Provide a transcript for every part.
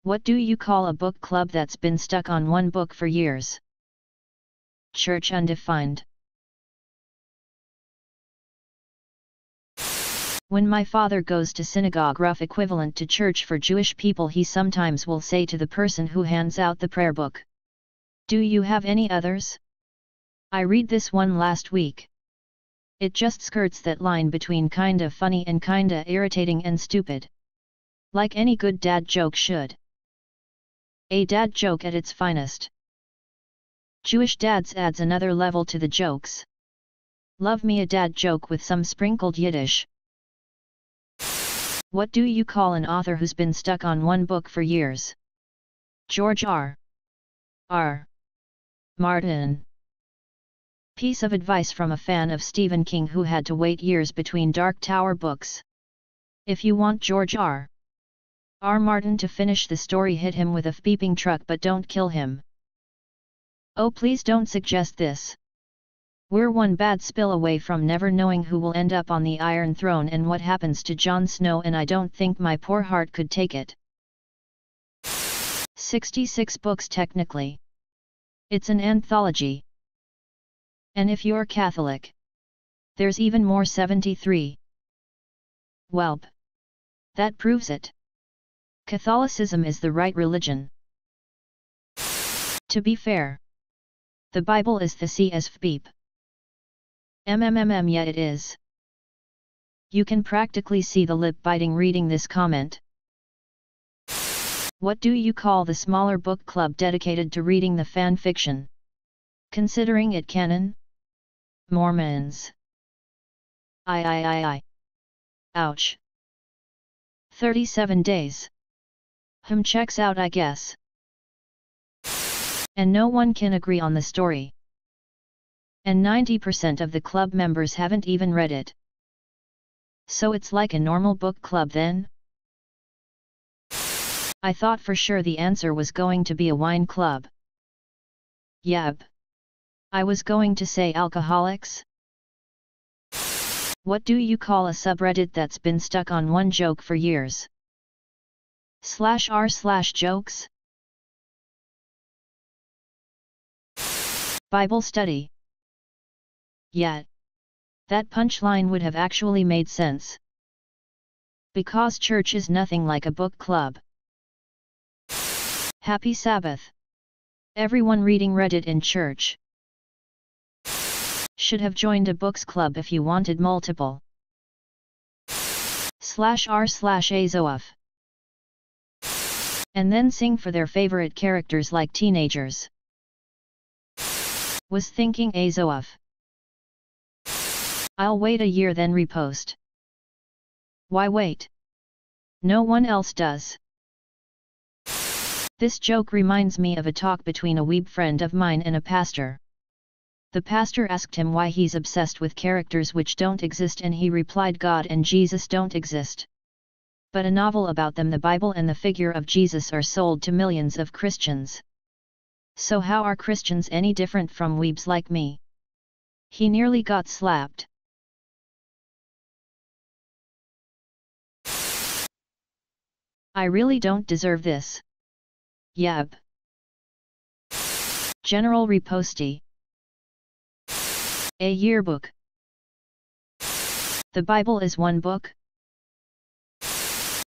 What do you call a book club that's been stuck on one book for years? Church undefined. When my father goes to synagogue, rough equivalent to church for Jewish people, he sometimes will say to the person who hands out the prayer book, "Do you have any others? I read this one last week." It just skirts that line between kinda funny and kinda irritating and stupid. Like any good dad joke should. A dad joke at its finest. Jewish dads adds another level to the jokes. Love me a dad joke with some sprinkled Yiddish. What do you call an author who's been stuck on one book for years? George R. Martin. Piece of advice from a fan of Stephen King who had to wait years between Dark Tower books. If you want George R. Martin to finish the story, hit him with a beeping truck, but don't kill him. Oh, please don't suggest this. We're one bad spill away from never knowing who will end up on the Iron Throne and what happens to Jon Snow, and I don't think my poor heart could take it. 66 books technically. It's an anthology. And if you're Catholic, there's even more, 73. Welp. That proves it. Catholicism is the right religion. To be fair, the Bible is the CSV. Yeah, it is. You can practically see the lip biting reading this comment. What do you call the smaller book club dedicated to reading the fan fiction? Considering it canon? Mormons. Ouch. 37 days. Checks out, I guess. And no one can agree on the story. And 90% of the club members haven't even read it. So it's like a normal book club then? I thought for sure the answer was going to be a wine club. Yep. I was going to say alcoholics. What do you call a subreddit that's been stuck on one joke for years? /r/jokes? Bible study. Yeah. That punchline would have actually made sense. Because church is nothing like a book club. Happy Sabbath. Everyone reading Reddit in church should have joined a books club if you wanted multiple. /r/azof. And then sing for their favorite characters like teenagers. Was thinking Azof. I'll wait a year then repost. Why wait? No one else does. This joke reminds me of a talk between a weeb friend of mine and a pastor. The pastor asked him why he's obsessed with characters which don't exist, and he replied, God and Jesus don't exist. But a novel about them, the Bible and the figure of Jesus, are sold to millions of Christians. So how are Christians any different from weebs like me? He nearly got slapped. I really don't deserve this. Yep. General Reposty. A yearbook. The Bible is one book?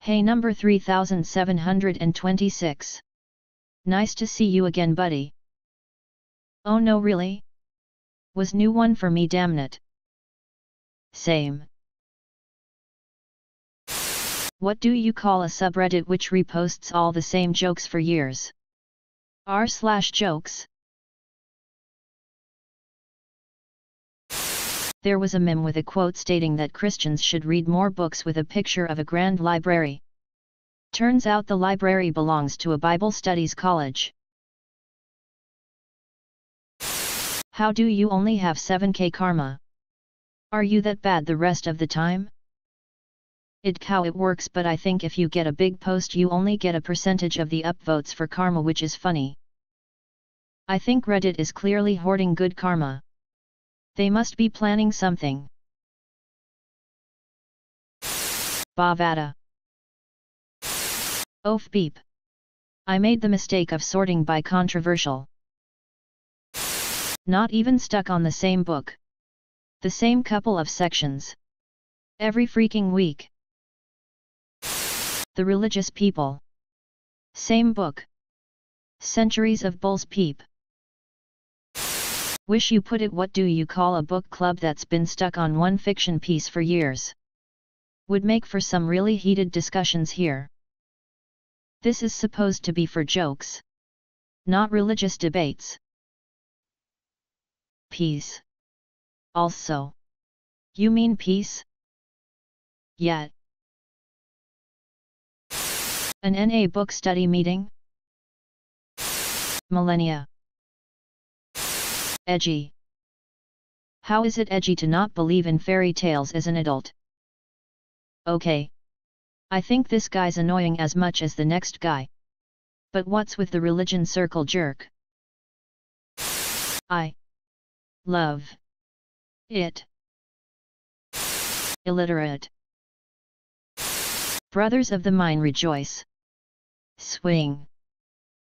Hey, number 3726. Nice to see you again, buddy. Oh no, really? Was new one for me, damn it. Same. What do you call a subreddit which reposts all the same jokes for years? r/jokes. There was a meme with a quote stating that Christians should read more books with a picture of a grand library. Turns out the library belongs to a Bible studies college. How do you only have 7k karma? Are you that bad the rest of the time? How it works, but I think if you get a big post you only get a percentage of the upvotes for karma, which is funny. I think Reddit is clearly hoarding good karma. They must be planning something. Bavada. Oof beep. I made the mistake of sorting by controversial. Not even stuck on the same book. The same couple of sections. Every freaking week. The religious people. Same book. Centuries of bull's peep. Wish you put it. What do you call a book club that's been stuck on one fiction piece for years? Would make for some really heated discussions here. This is supposed to be for jokes. Not religious debates. Peace. Also. You mean peace? Yet. An NA book study meeting? Millennia. Edgy. How is it edgy to not believe in fairy tales as an adult? Okay. I think this guy's annoying as much as the next guy. But what's with the religion circle jerk? I love it. Illiterate. Brothers of the mine rejoice. Swing.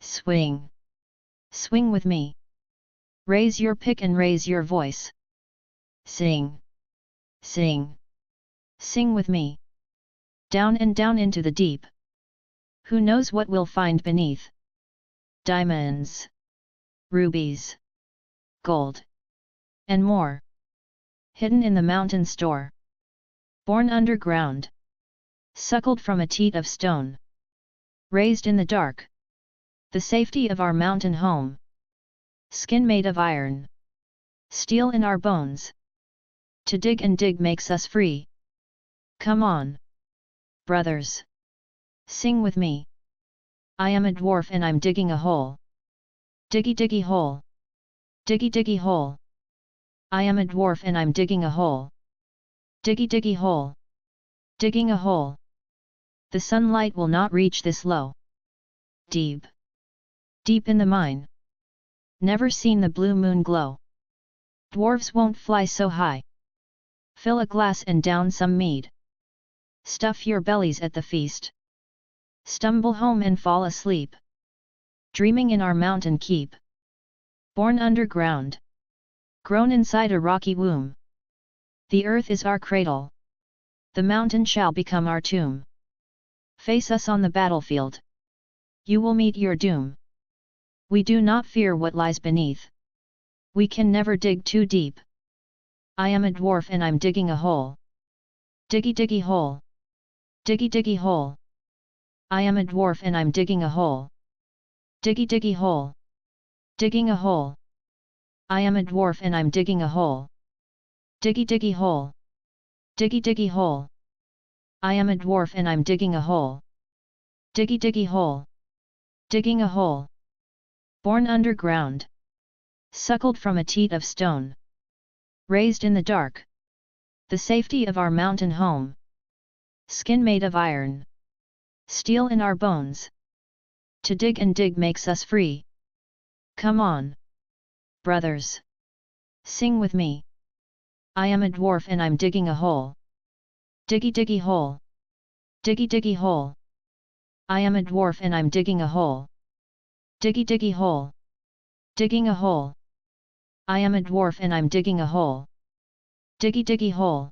Swing. Swing with me. Raise your pick and raise your voice. Sing. Sing. Sing with me. Down and down into the deep. Who knows what we'll find beneath? Diamonds. Rubies. Gold. And more. Hidden in the mountain store. Born underground. Suckled from a teat of stone. Raised in the dark. The safety of our mountain home. Skin made of iron. Steel in our bones. To dig and dig makes us free. Come on. Brothers. Sing with me. I am a dwarf and I'm digging a hole. Diggy diggy hole. Diggy diggy hole. I am a dwarf and I'm digging a hole. Diggy diggy hole. Digging a hole. The sunlight will not reach this low. Deep. Deep in the mine. Never seen the blue moon glow. Dwarves won't fly so high. Fill a glass and down some mead. Stuff your bellies at the feast. Stumble home and fall asleep. Dreaming in our mountain keep. Born underground. Grown inside a rocky womb. The earth is our cradle. The mountain shall become our tomb. Face us on the battlefield. You will meet your doom. We do not fear what lies beneath. We can never dig too deep. I am a dwarf and I'm digging a hole. Diggy diggy hole. Diggy diggy hole. I am a dwarf and I'm digging a hole. Diggy diggy hole. Digging a hole. I am a dwarf and I'm digging a hole. Diggy diggy hole. Diggy diggy hole. I am a dwarf and I'm digging a hole. Diggy diggy hole. Digging a hole. Born underground. Suckled from a teat of stone. Raised in the dark. The safety of our mountain home. Skin made of iron. Steel in our bones. To dig and dig makes us free. Come on. Brothers. Sing with me. I am a dwarf and I'm digging a hole. Diggy diggy hole. Diggy diggy hole. I am a dwarf and I'm digging a hole. Diggy diggy hole. Digging a hole. I am a dwarf and I'm digging a hole. Diggy diggy hole.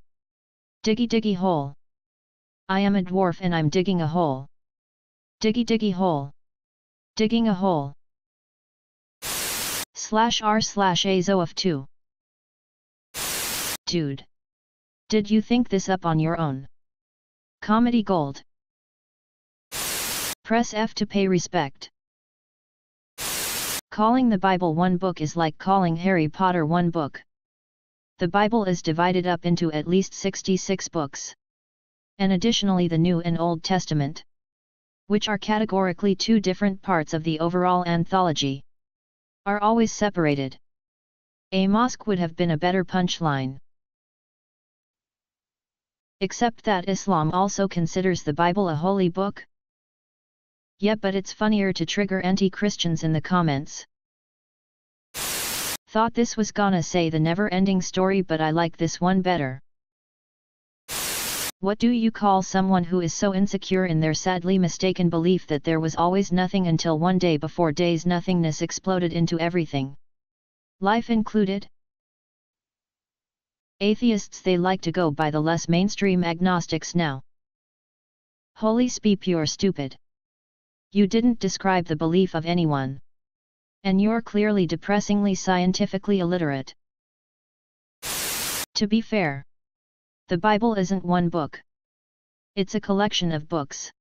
Diggy diggy hole. I am a dwarf and I'm digging a hole. Diggy diggy hole. Digging a hole. /r/azo of 2. Dude. Did you think this up on your own? Comedy gold. Press F to pay respect. Calling the Bible one book is like calling Harry Potter one book. The Bible is divided up into at least 66 books. And additionally the New and Old Testament, which are categorically two different parts of the overall anthology, are always separated. A mosque would have been a better punchline. Except that Islam also considers the Bible a holy book. Yeah, but it's funnier to trigger anti-Christians in the comments. Thought this was gonna say the never-ending story, but I like this one better. What do you call someone who is so insecure in their sadly mistaken belief that there was always nothing until one day before days nothingness exploded into everything? Life included? Atheists, they like to go by the less mainstream agnostics now. Holy speep, you're stupid. You didn't describe the belief of anyone. And you're clearly depressingly scientifically illiterate. To be fair, the Bible isn't one book. It's a collection of books.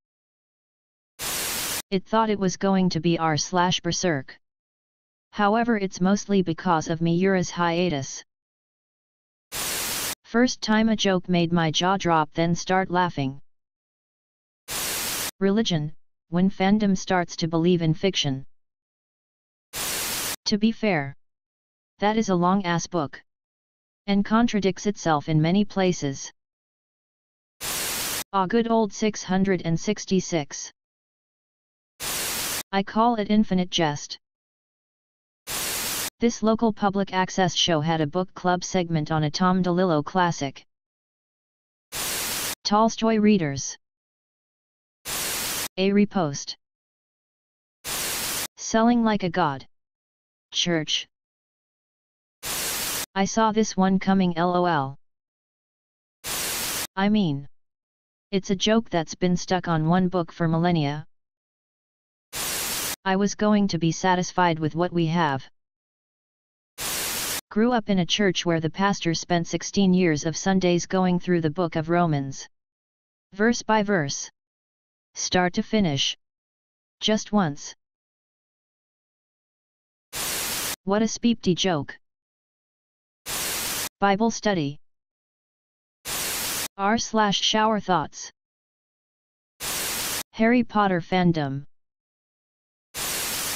It thought it was going to be r/berserk. However, it's mostly because of Miura's hiatus. First time a joke made my jaw drop, then start laughing. Religion, when fandom starts to believe in fiction. To be fair, that is a long-ass book. And contradicts itself in many places. Ah, good old 666. I call it infinite jest. This local public access show had a book club segment on a Tom DeLillo classic. Tolstoy readers. A repost. Selling like a god. Church. I saw this one coming, lol. I mean, it's a joke that's been stuck on one book for millennia. I was going to be satisfied with what we have. Grew up in a church where the pastor spent 16 years of Sundays going through the book of Romans. Verse by verse. Start to finish. Just once. What a speepty joke. Bible study. r/shower thoughts. Harry Potter fandom.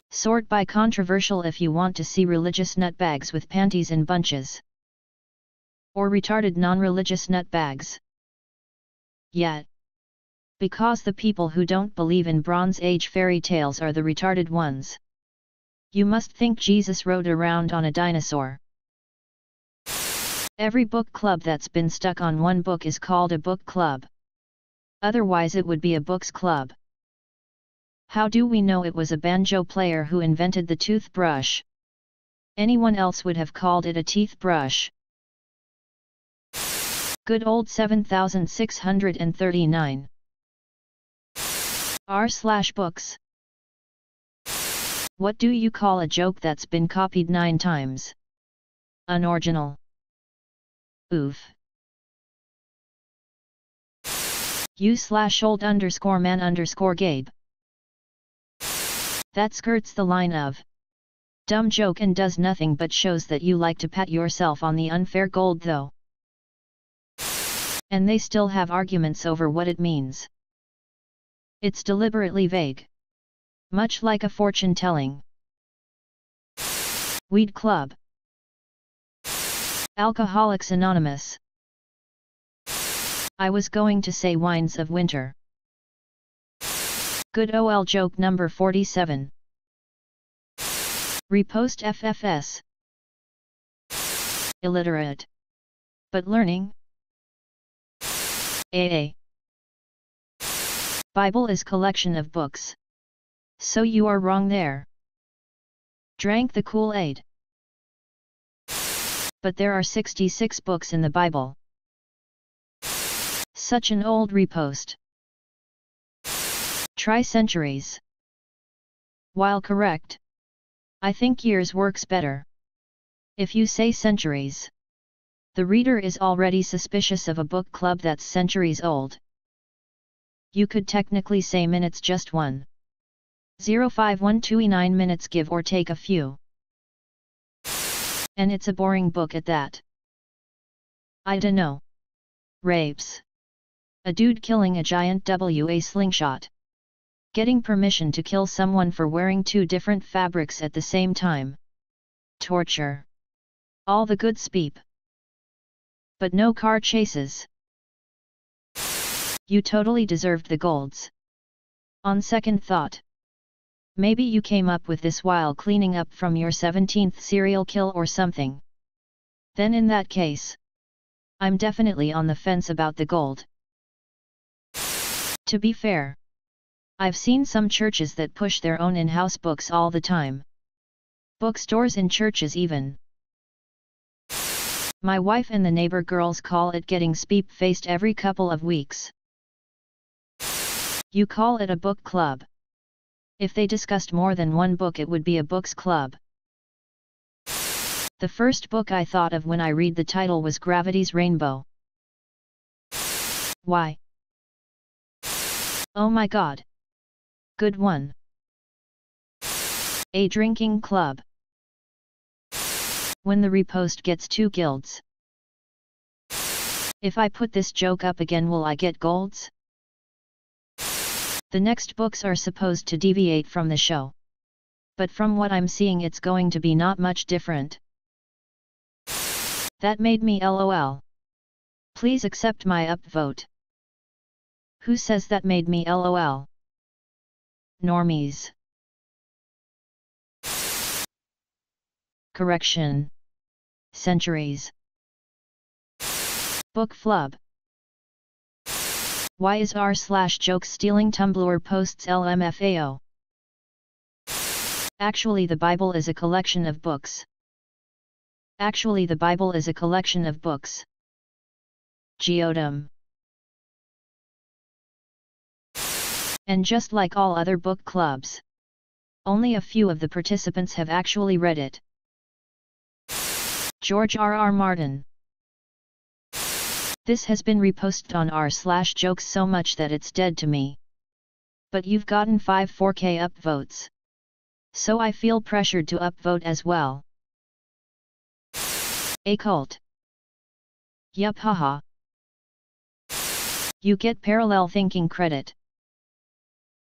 Sort by controversial if you want to see religious nutbags with panties in bunches. Or retarded non-religious nutbags. Yet. Because the people who don't believe in Bronze Age fairy tales are the retarded ones. You must think Jesus rode around on a dinosaur. Every book club that's been stuck on one book is called a book club. Otherwise it would be a books club. How do we know it was a banjo player who invented the toothbrush? Anyone else would have called it a teeth brush. Good old 7639. r/books. What do you call a joke that's been copied 9 times? Unoriginal. Oof. U/old_man_Gabe. That skirts the line of dumb joke and does nothing but shows that you like to pat yourself on the unfair gold though. And they still have arguments over what it means. It's deliberately vague. Much like a fortune-telling. Weed Club. Alcoholics Anonymous. I was going to say Wines of Winter. Good OL joke number 47. Repost FFS. Illiterate. But learning. AA. Bible is collection of books. So you are wrong there. Drank the Kool-Aid. But there are 66 books in the Bible. Such an old repost. Try centuries. While correct, I think years works better. If you say centuries, the reader is already suspicious of a book club that's centuries old. You could technically say minutes, just 1.05129 minutes, give or take a few. And it's a boring book at that. I dunno. Rapes. A dude killing a giant WA slingshot. Getting permission to kill someone for wearing 2 different fabrics at the same time. Torture. All the good speep. But no car chases. You totally deserved the golds. On second thought. Maybe you came up with this while cleaning up from your 17th serial kill or something. Then in that case, I'm definitely on the fence about the gold. To be fair, I've seen some churches that push their own in-house books all the time. Bookstores in churches even. My wife and the neighbor girls call it getting speep-faced every couple of weeks. You call it a book club. If they discussed more than one book, it would be a books club. The first book I thought of when I read the title was Gravity's Rainbow. Why? Oh my god. Good one. A drinking club. When the repost gets 2 guilds. If I put this joke up again, will I get golds? The next books are supposed to deviate from the show. But from what I'm seeing, it's going to be not much different. That made me LOL. Please accept my upvote. Who says that made me LOL? Normies. Correction. Centuries. Book flub. Why is r/jokes stealing Tumblr posts LMFAO? Actually, the Bible is a collection of books. Geodum. And just like all other book clubs, only a few of the participants have actually read it. George R.R. Martin. This has been reposted on r/jokes so much that it's dead to me. But you've gotten 5 4K upvotes. So I feel pressured to upvote as well. A cult. Yup, haha. You get parallel thinking credit.